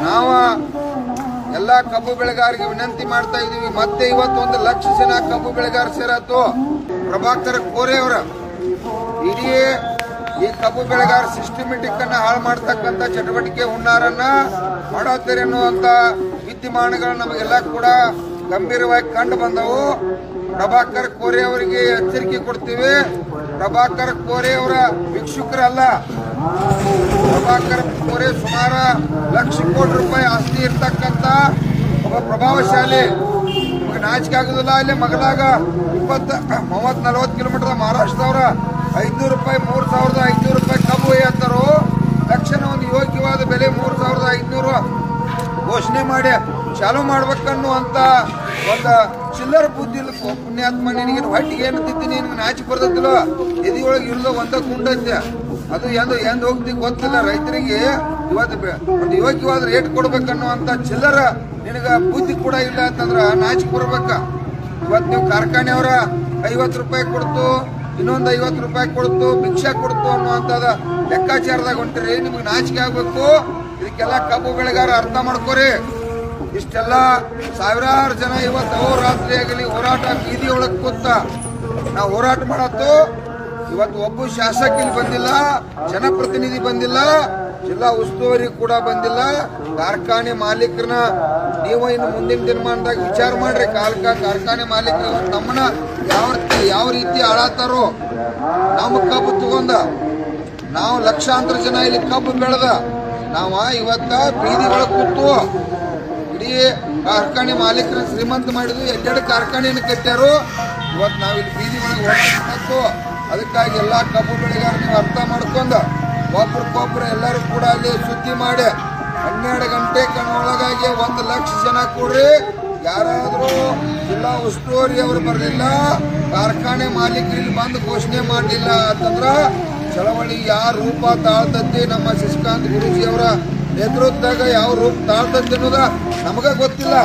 ನಾವು ಎಲ್ಲ ಕಬ್ಬು ಬೆಳೆಗಾರರಿಗೆ ವಿನಂತಿ ಮಾಡ್ತಾ ಇದೀವಿ. ಮತ್ತೆ ಇವತ್ತು 1 ಲಕ್ಷ ಜನ ಕಬ್ಬು ಬೆಳೆಗಾರ ಸೇರಾತು. ಪ್ರಭಾಕರ್ ಕೋರೆ ಅವರ ಇಡೀ ಈ ಕಬ್ಬು ಬೆಳೆಗಾರ ಸಿಸ್ಟಮೆಟಿಕ್ ಅನ್ನ ಹಾಳು ಮಾಡತಕ್ಕಂತ ಚಟುವಟಿಕೆ ಹುನ್ನಾರನ್ನ ಮಾಡಾತಾರೆ ಅನ್ನುವಂತ ವಿದ್ಯಮಾನಗಳು ನಮಗೆಲ್ಲ ಕೂಡ ಗಂಭೀರವಾಗಿ ಕಂಡು ಬಂದವು. ಪ್ರಭಾಕರ್ ಕೋರೆ ಅವರಿಗೆ ಎಚ್ಚರಿಕೆ ಕೊಡ್ತೀವಿ. ಪ್ರಭಾಕರ್ ಕೋರೆ ಅವರ ಭಿಕ್ಷುಕರಲ್ಲ. ಪ್ರಭಾಕರ್ ಕೋರೆ ಸುಮಾರು ಲಕ್ಷ ಕೋಟಿ ರೂಪಾಯಿ ಆಸ್ತಿ ಇರ್ತಕ್ಕಂತ ಒಬ್ಬ ಪ್ರಭಾವಶಾಲಿ. ನಾಚಿಕೆ ಆಗುದಿಲ್ಲ. ಅಲ್ಲಿ ಮಗಲಾಗ 30-40 ಕಿಲೋಮೀಟರ್ ಮಹಾರಾಷ್ಟ್ರದವರ 500 ರೂಪಾಯಿ 3500 ರೂಪಾಯಿ ಕಬ್ಬು ಅಂತಾರೋ. ತಕ್ಷಣ ಒಂದು ಯೋಗ್ಯವಾದ ಬೆಲೆ 3500 ಘೋಷಣೆ ಮಾಡಿ ಚಾಲು ಮಾಡ್ಬೇಕನ್ನುವಂತ ಒಂದು ಚಿಲ್ಲರ ಬುದ್ಧಿ ಪುಣ್ಯಾತ್ಮ. ನಿನಗೆ ಹೊಟ್ಟಿಗೆ ಏನು ತಿಂತೀನಿ, ನಿನ್ಗೆ ನಾಚಿಕೆ ಬರ್ತದಿಲ್ಲ. ಎದಿಯೊಳಗೆ ಇರೋದು ಒಂದ ಗುಂಡೈತೆ. ಅದು ಎಂದ್ ಹೋಗ್ತಿ ಗೊತ್ತಿಲ್ಲ. ರೈತರಿಗೆ ಇವತ್ತು ಒಂದು ಯೋಗ್ಯವಾದ ರೇಟ್ ಕೊಡ್ಬೇಕನ್ನುವಂತ ಚಿಲ್ಲರ ನಿನಗ ಬುದ್ಧಿ ಕೂಡ ಇಲ್ಲ ಅಂತಂದ್ರ ನಾಚಿಕೆ ಬರ್ಬೇಕ. ಇವತ್ತು ನೀವು ಕಾರ್ಖಾನೆಯವರ 50 ರೂಪಾಯಿ ಕೊಡ್ತು, ಇನ್ನೊಂದು 50 ರೂಪಾಯಿ ಕೊಡ್ತು, ಭಿಕ್ಷಾ ಕೊಡ್ತು ಅನ್ನುವಂಥದ್ದು ಲೆಕ್ಕಾಚಾರದಾಗ ಹೊಂಟಿರಿ. ನಿಮ್ಗೆ ನಾಚಿಕೆ ಆಗ್ಬೇಕು. ಇದಕ್ಕೆಲ್ಲ ಕಬ್ಬು ಬೆಳೆಗಾರ ಅರ್ಥ ಮಾಡ್ಕೋರಿ. ಇಷ್ಟೆಲ್ಲ ಸಾವಿರಾರು ಜನ ಇವತ್ತು ಅಹೋರಾತ್ರಿ ಆಗಲಿ ಹೋರಾಟ ಬೀದಿ ಒಳಗೆ ಕೂತ ನಾವು ಹೋರಾಟ ಮಾಡತ್ತು. ಇವತ್ತು ಒಬ್ಬ ಶಾಸಕ ಇಲ್ಲಿ ಬಂದಿಲ್ಲ, ಜನಪ್ರತಿನಿಧಿ ಬಂದಿಲ್ಲ, ಜಿಲ್ಲಾ ಉಸ್ತುವಾರಿ ಕೂಡ ಬಂದಿಲ್ಲ. ಕಾರ್ಖಾನೆ ಮಾಲೀಕರನ್ನ ನೀವು ಇನ್ನು ಮುಂದಿನ ದಿನಮಾನದಾಗ ವಿಚಾರ ಮಾಡ್ರಿ. ಕಾರ್ಖಾನೆ ಮಾಲೀಕರು ನಮ್ಮನ್ನ ಯಾವ ರೀತಿ ಆಳಾತಾರೋ. ನಮ್ಮ ಕಬ್ಬು ತಗೊಂಡ ನಾವು ಲಕ್ಷಾಂತರ ಜನ ಇಲ್ಲಿ ಕಬ್ಬು ಬೆಳೆದ ನಾವ ಇವತ್ತ ಬೀದಿ ಒಳಗೆ ಕೂತು ಇಡೀ ಕಾರ್ಖಾನೆ ಮಾಲೀಕರ ಶ್ರೀಮಂತ ಮಾಡಿದ್ವಿ. 2 ಕಾರ್ಖಾನೆಯನ್ನು ಕಟ್ಟ್ಯಾರು. ಇವತ್ತು ನಾವಿಲ್ಲಿ ಬೀದಿ ಒಳಗೆ ಹೊರಟು ಅದಕ್ಕಾಗಿ ಎಲ್ಲಾ ಕಬ್ಬು ಬೆಳೆಗಾರ ನೀವು ಅರ್ಥ ಮಾಡ್ಕೊಂಡ ಒಬ್ರಿಗೊಬ್ರು ಎಲ್ಲರೂ ಕೂಡ ಅಲ್ಲಿ ಸುದ್ದಿ ಮಾಡಿ 12 ಗಂಟೆ ಕಣ್ಣೊಳಗಾಗಿ 1 ಲಕ್ಷ ಜನ ಕೂಡ್ರಿ. ಯಾರಾದ್ರೂ ಜಿಲ್ಲಾ ಉಸ್ತುವಾರಿ ಅವರು ಬರಲಿಲ್ಲ, ಕಾರ್ಖಾನೆ ಮಾಲೀಕರು ಇಲ್ಲಿ ಬಂದು ಘೋಷಣೆ ಮಾಡಲಿಲ್ಲ ಅಂತಂದ್ರ ಚಳವಳಿ ಯಾವ ರೂಪ ತಾಳ್ತತಿ, ನಮ್ಮ ಶಶಿಕಾಂತ್ ಗುರೂಜಿ ಅವರ ನೇತೃತ್ವದಾಗ ಯಾವ ರೂಪ ತಾಳ್ತತಿ ಅನ್ನೋದ ನಮಗ ಗೊತ್ತಿಲ್ಲ.